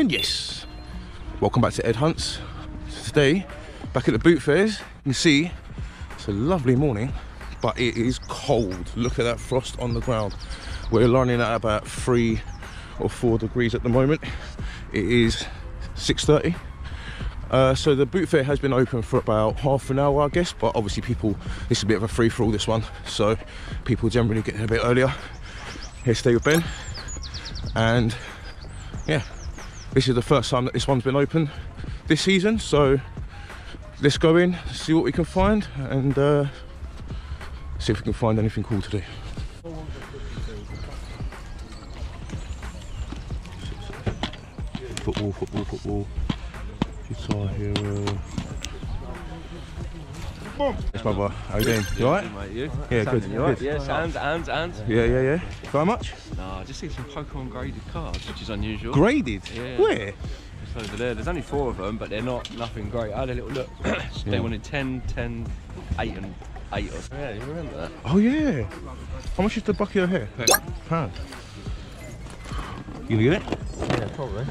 Yes, welcome back to Ed Hunt's. Today, back at the boot fairs. You can see it's a lovely morning, but it is cold. Look at that frost on the ground. We're running at about 3 or 4 degrees at the moment. It is 6:30. So the boot fair has been open for about half an hour, I guess, but obviously people, this is a bit of a free-for-all, this one, so people generally get in a bit earlier. Here to stay with Ben, and yeah, this is the first time that this one's been open this season, so let's go in, see what we can find, and see if we can find anything cool to do. Football. Guitar Hero. Yes, my boy. How you doing? You alright? Mate, you? Yeah, good. You alright? Yes, and. Yeah. How much? No, just see some Pokemon graded cards, which is unusual. Graded? Yeah. Where? It's over there. There's only 4 of them, but they're nothing great. I had a little look. They wanted 10, 8 and 8 or something. Yeah, you remember that? Oh yeah. How much is the Bucky O'Hare? £1. You gonna get it? Yeah, probably.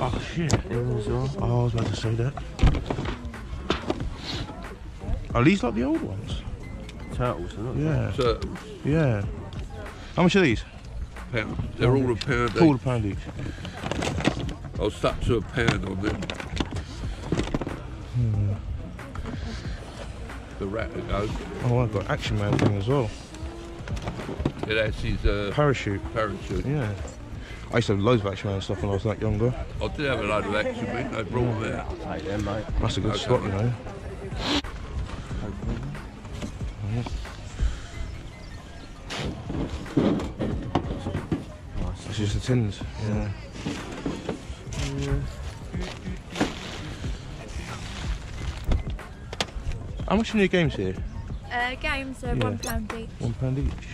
Oh shit. Oh, I was about to say that. Are these like the old ones? Turtles, they're not. Yeah. Turtles. Yeah. How much are these? £1. They're all £1 each. All £1 each. I was stuck to £1 on them. The rat that goes. Oh, I've got Action Man thing as well. Yeah, that's his Parachute. parachute. Yeah. I used to have loads of Action Man stuff when I was like younger. I did have a load of action, mate. They brought them out. Take them, mate. That's a good Okay. spot, you know. It's just the tins. Yeah. How much are new games here? Games are £1 each. £1 each.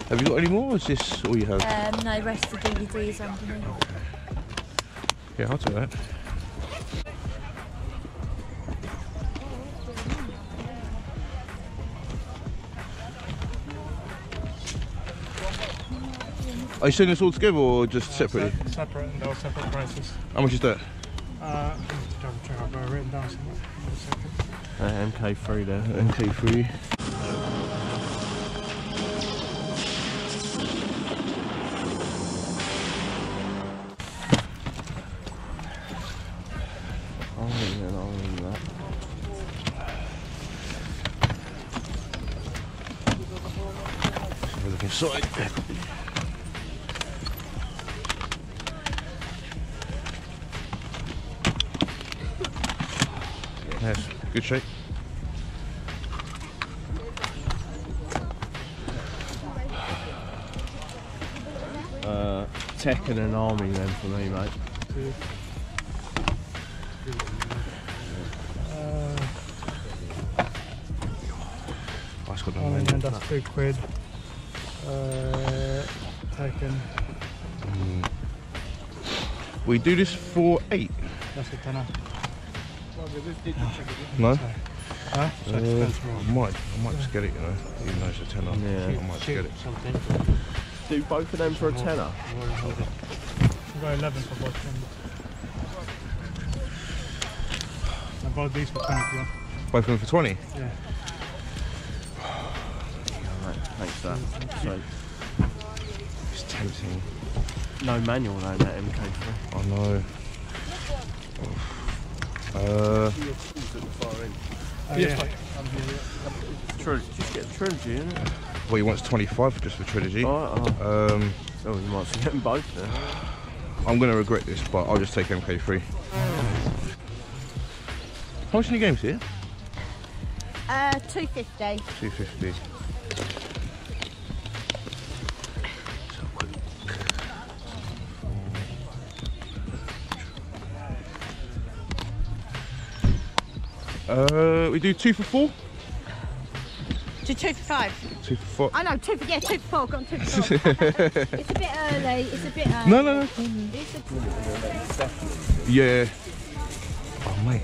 Have you got any more, or is this all you have? No, the rest of the DVDs underneath. Yeah, I'll take that. Are you selling this all together or just separately? Separate, and they're separate prices. How much is that? Double check, I've got it written down somewhere. MK3 there. MK3. Look inside. Yes, good shape. Tekken and Army then for me, mate. That's got no And name. that's £2. Taken. We do this for 8. That's a tenner. No? Huh? So it depends I might just get it, you know, even though it's a tenner. Yeah. I might just get it. Do both of them for a tenner. We've got 11 for both of them. I bought these for 20. Yeah. Both of them for 20? Yeah. Thanks for that. So, It's tempting. no manual though in that MK3. I know. Yeah. Just get a trilogy, innit? Well, he wants 25 just for trilogy. Oh, you might as well get them both then. I'm going to regret this, but I'll just take MK3. How much are the games here? £2.50. 250. We do 2 for 4? Do 2 for 5? 2 for 4. I know, 2 for 4. Got 2 for 4. It's a bit early. No. It's Yeah. Oh, mate.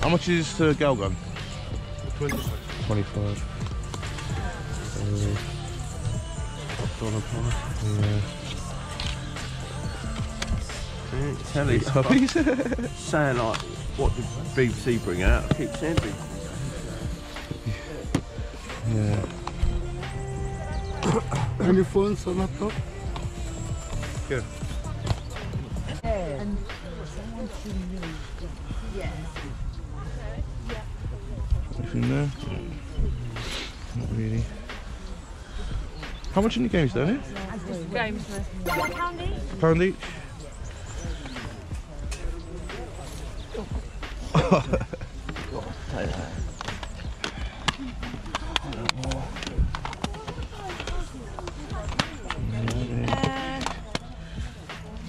How much is the gal gun? 25. 25. $1 price. Yeah. Telly Puppies. saying like what did BBC bring out? I keep saying BBC. Yeah. Any phones or laptop? Good. Anything there? Not really. How much in the games, don't it? Games. £1 each. £1 each.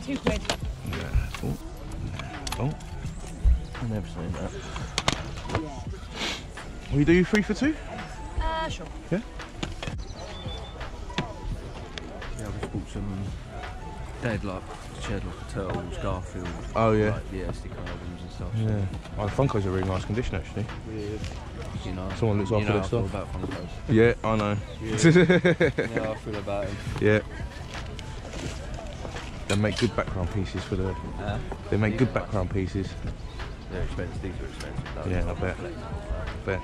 £2. Oh, I've never seen that. will you do 3 for 2? Sure. Yeah. Yeah, I just bought some dead like shed like Turtles, Garfield. Oh yeah. Like the SD carvings and stuff. Yeah. Oh, the Funko's are really nice condition actually. You know, Someone looks after you know their how I feel stuff. about Funkos. Yeah, I know. Yeah, I feel about them. Yeah. They make good background pieces for the. They make good background pieces. They're expensive. These are expensive. Though. Yeah, I bet. Bet.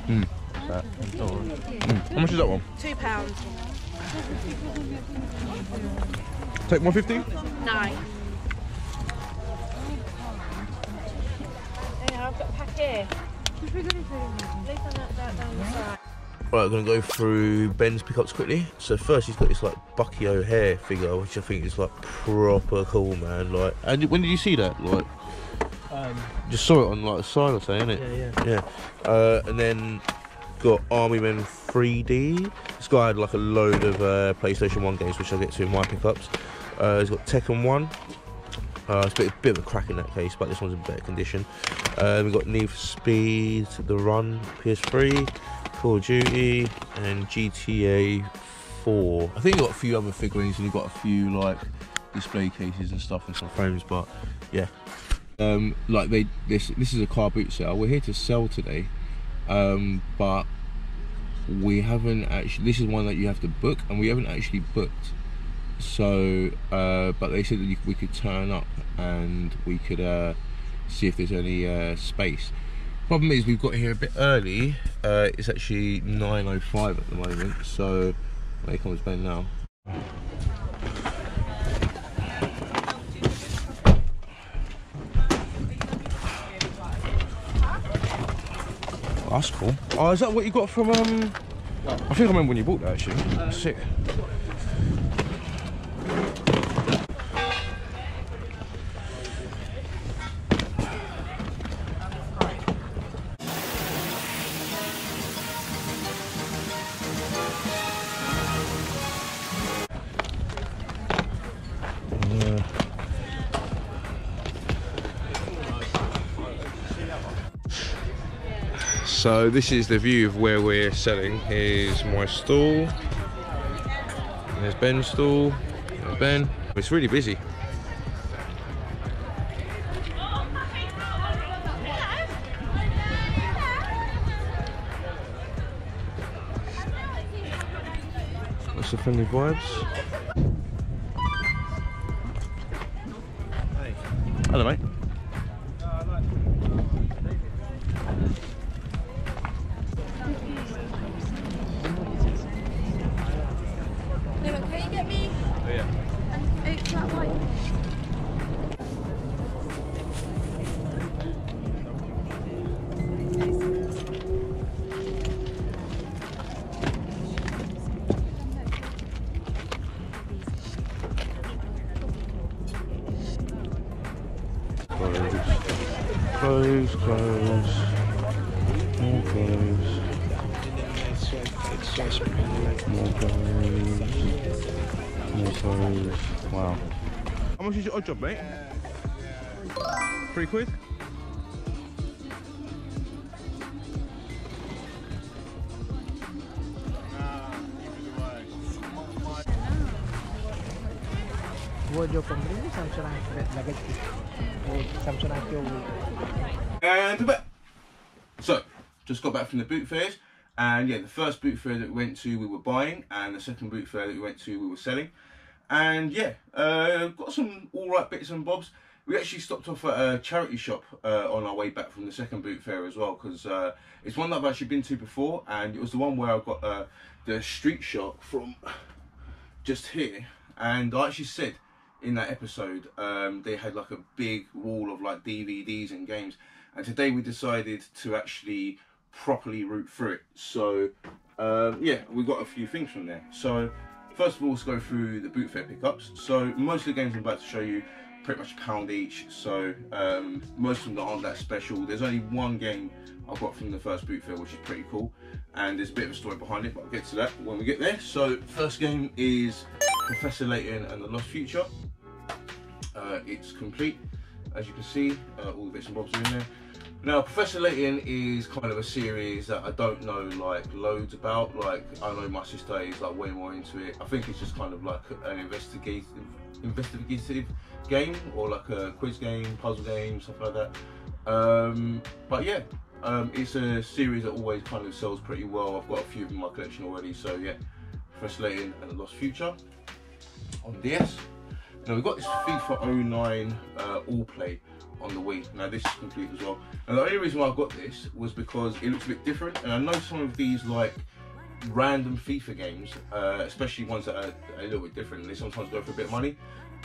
Mm. That How much is that one? £2. Take 150. No. Yeah, I've got a pack here. Leave that down the side. Right, I'm gonna go through Ben's pickups quickly. So first, he's got this like Bucky O'Hare figure, which I think is like proper cool, man. Like, and when did you see that? Like, just saw it on like a sign or something, innit? Yeah. And then got Army Men 3D. This guy had like a load of PlayStation 1 games, which I'll get to in my pickups. He's got Tekken 1. It's a bit of a crack in that case, but this one's in better condition. We've got Need for Speed, The Run, PS3, Call of Duty, and GTA 4. I think you've got a few other figurines, and you've got a few like display cases and stuff and some frames, but yeah. Like this is a car boot sale. We're here to sell today, but we haven't actually. This is one that you have to book, and we haven't actually booked. So, but they said that we could turn up and we could see if there's any space. Problem is, we've got here a bit early. It's actually 9:05 at the moment. So, here comes Ben now. Oh, that's cool. Oh, is that what you got from? I think I remember when you bought that actually. Sick. So this is the view of where we're selling. Here's my stall. There's Ben's stall. There's Ben. It's really busy. Lots of friendly vibes. Hello, mate. Can you get me? Oh, yeah. An 8 flat white? Close, close, more close, more close. Wow. How much is your odd job, mate? £3. voglio comprare Samsung negative. Samsung And we're back. So, just got back from the boot fairs, and yeah, the first boot fair that we went to we were buying, and the second boot fair that we went to we were selling. And yeah, got some alright bits and bobs. We actually stopped off at a charity shop on our way back from the second boot fair as well, because it's one that I've actually been to before, and it was the one where I got the street shot from just here. And I actually said in that episode they had like a big wall of like DVDs and games, and today we decided to actually properly root through it. So yeah, we got a few things from there. So first of all, let's go through the boot fair pickups. So most of the games I'm about to show you pretty much £1 each, so most of them aren't that special. There's only one game I got from the first boot fair which is pretty cool, and there's a bit of a story behind it, but I'll get to that when we get there. So first game is Professor Layton and the Lost Future. It's complete, as you can see, all the bits and bobs are in there. Now, Professor Layton is kind of a series that I don't know like loads about. Like, I know my sister is like way more into it. I think it's just kind of like an investigative game, or like a quiz game, puzzle game, stuff like that. But yeah, it's a series that always kind of sells pretty well. I've got a few of them in my collection already. So yeah, Professor Layton and the Lost Future on DS. Now we've got this FIFA 09 All Play on the Wii. Now this is complete as well. And the only reason why I got this was because it looks a bit different, and I know some of these like random FIFA games, especially ones that are a little bit different, they sometimes go for a bit of money,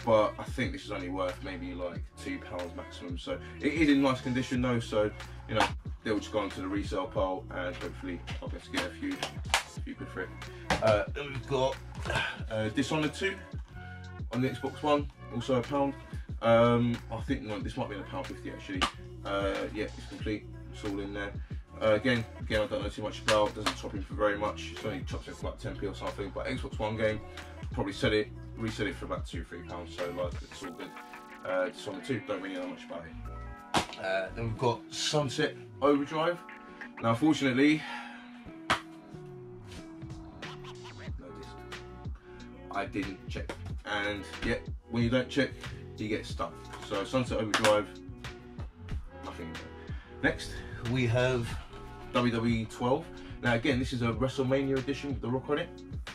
but I think this is only worth maybe like £2 maximum. So it is in nice condition though, so you know, they'll just go onto the resale pile, and hopefully I'll be able to get a few good for it. Then we've got Dishonored 2 on the Xbox One, also £1. I think no, this might be £1.50 actually. Yeah, it's complete, it's all in there. Again, I don't know too much about, doesn't chop in for very much, it's only chops in for like 10p or something, but Xbox One game, probably resell it for about £2-3, so like, it's all good. Dishonored 2, don't really know much about it. Then we've got Sunset Overdrive. Now unfortunately, no disc. I didn't check, and yeah, when you don't check, you get stuck. So Sunset Overdrive, nothing. Next we have WWE 12. Now again, this is a WrestleMania edition with The Rock on it.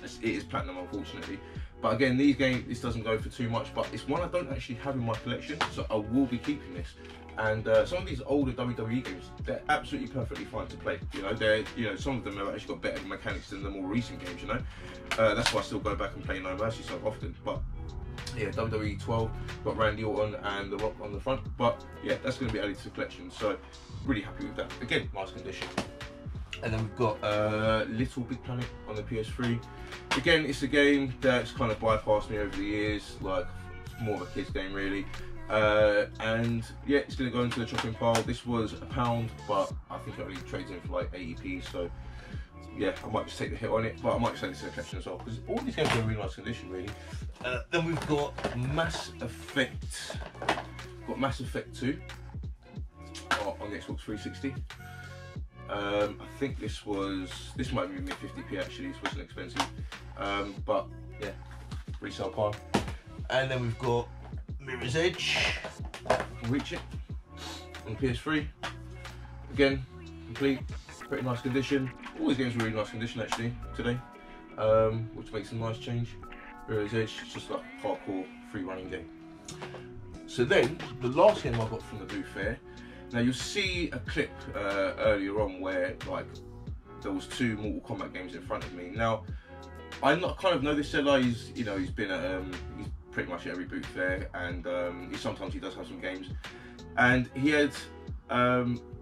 It is platinum unfortunately, but again, this doesn't go for too much, but it's one I don't actually have in my collection, so I will be keeping this. And some of these older WWE games, they're absolutely perfectly fine to play. You know, some of them have actually got better mechanics than the more recent games. You know, that's why I still go back and play No Mercy so often. But yeah, WWE 12 got Randy Orton and The Rock on the front. But yeah, that's going to be added to the collection. So really happy with that. Again, nice condition. And then we've got Little Big Planet on the PS3. Again, it's a game that's kind of bypassed me over the years. Like, more of a kids game really. And yeah, it's going to go into the chopping pile. This was £1, but I think it only trades in for like 80p, so yeah, I might just take the hit on it, but I might send it to the collection as well, because all these games are in really nice condition really. Then we've got Mass Effect. Mass Effect 2 on the Xbox 360. I think this might be mid 50p actually, this wasn't expensive, but yeah, resale pile. And then we've got Mirror's Edge, Reach It on PS3. Again, complete, pretty nice condition. All these games are really nice condition actually today, which makes a nice change. Mirror's Edge, it's just like hardcore free running game. So then, the last game I got from the booth fair. Now you'll see a clip earlier on where like there was 2 Mortal Kombat games in front of me. Now I kind of know this seller. He's been at he's pretty much at every booth fair, and sometimes he does have some games. And he had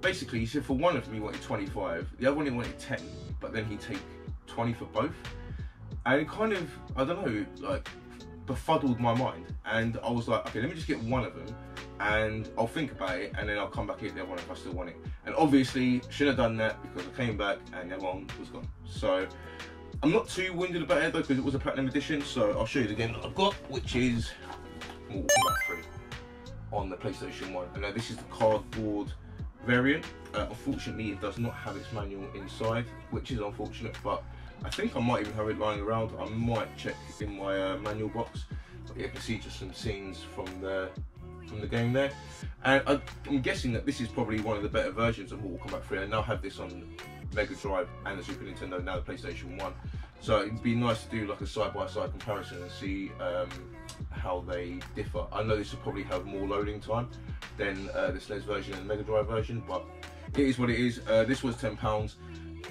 basically, he said for one of them he wanted 25, the other one he wanted 10, but then he'd take 20 for both. And it kind of, I don't know, like befuddled my mind. And I was like, okay, let me just get one of them and I'll think about it, and then I'll come back and get the other one if I still want it. And obviously shouldn't have done that, because I came back and the other one was gone. So I'm not too winded about it though, because it was a platinum edition. So I'll show you the game that I've got, which is Mortal Kombat 3 on the PlayStation 1. And now this is the cardboard variant. Unfortunately, it does not have its manual inside, which is unfortunate, but I think I might even have it lying around. I might check in my manual box. But yeah, you can see just some scenes from the game there. And I'm guessing that this is probably one of the better versions of Mortal Kombat 3. I now have this on Mega Drive and the Super Nintendo, now the PlayStation 1. So it'd be nice to do like a side-by-side comparison and see how they differ. I know this will probably have more loading time than the SNES version and Mega Drive version, but it is what it is. This was £10.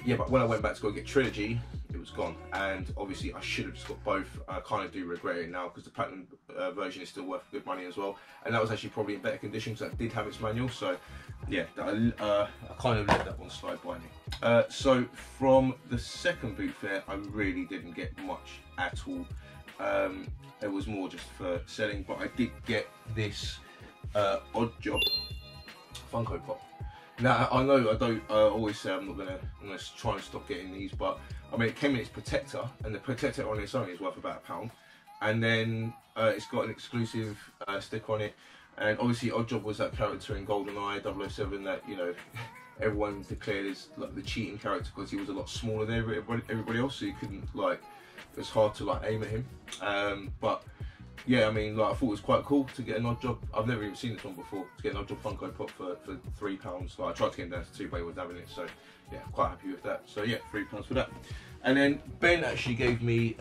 Yeah, but when I went back to go get Trilogy, it was gone. And obviously I should have just got both. I kind of do regret it now because the Platinum version is still worth good money as well. And that was actually probably in better condition because it did have its manual. So yeah, I kind of let that one slide by me. So from the second boot fair, I really didn't get much at all. It was more just for selling, but I did get this Odd Job Funko Pop. Now I know I always say I'm gonna try and stop getting these, but I mean it came in its protector, and the protector on its own is worth about £1, and then it's got an exclusive sticker on it, and obviously Odd Job was that character in GoldenEye 007 that, you know, everyone declared is like the cheating character because he was a lot smaller than everybody else, so you couldn't, like, it was hard to like aim at him. But yeah, I mean, like, I thought it was quite cool to get an Odd Job. I've never even seen this one before. To get an Odd Job Funko Pop for £3. Like, I tried to get him down to £2, but he was having it. So yeah, I'm quite happy with that. So yeah, £3 for that. And then Ben actually gave me,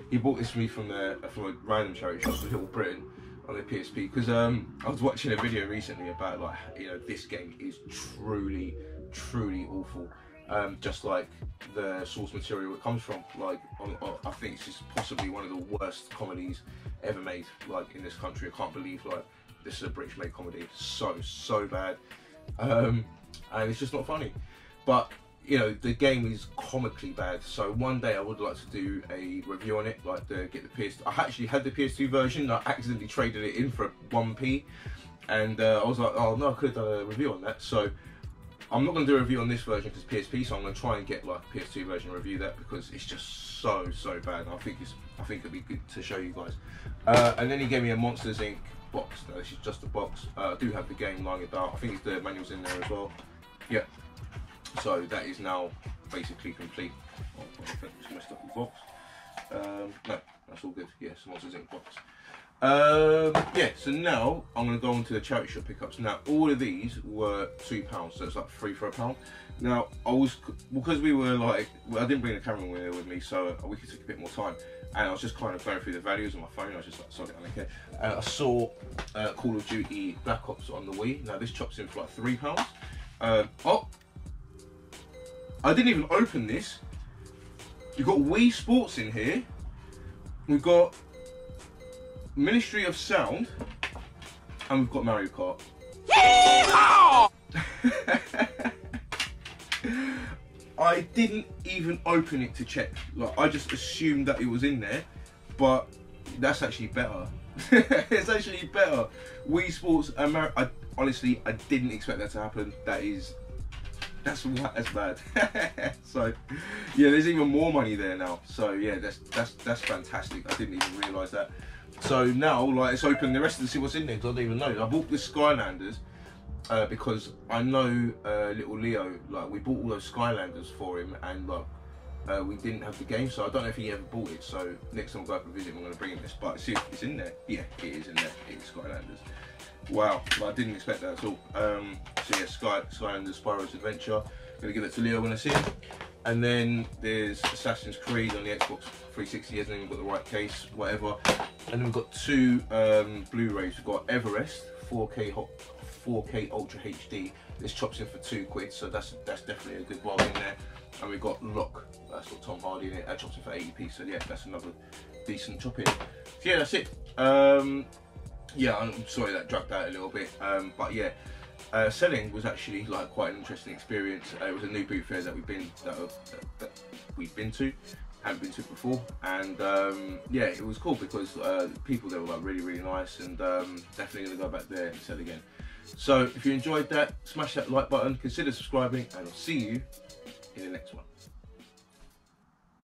he bought this for me from a random charity shop in Little Britain on the PSP, because I was watching a video recently about, like, you know, this game is truly awful. Just like the source material it comes from, like, I think it's just possibly one of the worst comedies ever made, like, in this country. I can't believe, like, this is a British made comedy. It's so bad, and it's just not funny. But you know, the game is comically bad. So one day I would like to do a review on it, like get the PS. I actually had the PS2 version. I accidentally traded it in for 1p, and I was like, oh no, I could have done a review on that. So I'm not going to do a review on this version because PSP, so I'm going to try and get like a PS2 version and review that, because it's just so bad. And I think it'd be good to show you guys. And then he gave me a Monsters Inc. box. Now this is just a box. I do have the game lying about. I think the manual's in there as well. Yeah. So that is now basically complete. Oh, I think it's messed up the box. No, that's all good. Yes, Monsters Inc. box. Yeah, so now I'm going to go on to the charity shop pickups. Now all of these were £2, so it's like 3 for £1. Now because we were like, well, I didn't bring the camera with me, so we could take a bit more time, and I was just kind of going through the values on my phone. I was just like, sorry, I don't care. And I saw Call of Duty Black Ops on the Wii. Now this chops in for like £3. Oh, I didn't even open this. You've got Wii Sports in here. We've got Ministry of Sound, and we've got Mario Kart. I didn't even open it to check. Like, I just assumed that it was in there, but that's actually better. It's actually better. Wii Sports and honestly, I didn't expect that to happen. That's bad. So yeah, there's even more money there now. So yeah, that's fantastic. I didn't even realise that. So now, like, let's open the rest and see what's in there, because I don't even know. I bought the Skylanders because I know little Leo, like, we bought all those Skylanders for him, and like we didn't have the game, so I don't know if he ever bought it. So next time I go up and visit him, I'm going to bring him this. But see if it's in there. Yeah, it is in there. It is Skylanders. Wow, I didn't expect that at all. So yeah, Skylanders Spyro's Adventure. Gonna give it to Leo when I see him. And then there's Assassin's Creed on the Xbox 360. He hasn't even got the right case, whatever. And then we've got two Blu-rays. We've got Everest 4K Ultra HD. This chops in for £2, so that's definitely a good bargain there. And we've got Lock. That's got Tom Hardy in it. That chops in for 80p. So yeah, that's another decent chop in. So yeah, that's it. Yeah, I'm sorry that dragged out a little bit, but yeah, selling was actually like quite an interesting experience. It was a new boot fair that we've been to, haven't been to before, and yeah, it was cool because people there were like really nice, and definitely gonna go back there and sell again. So if you enjoyed that, smash that like button, consider subscribing, and I'll see you in the next one.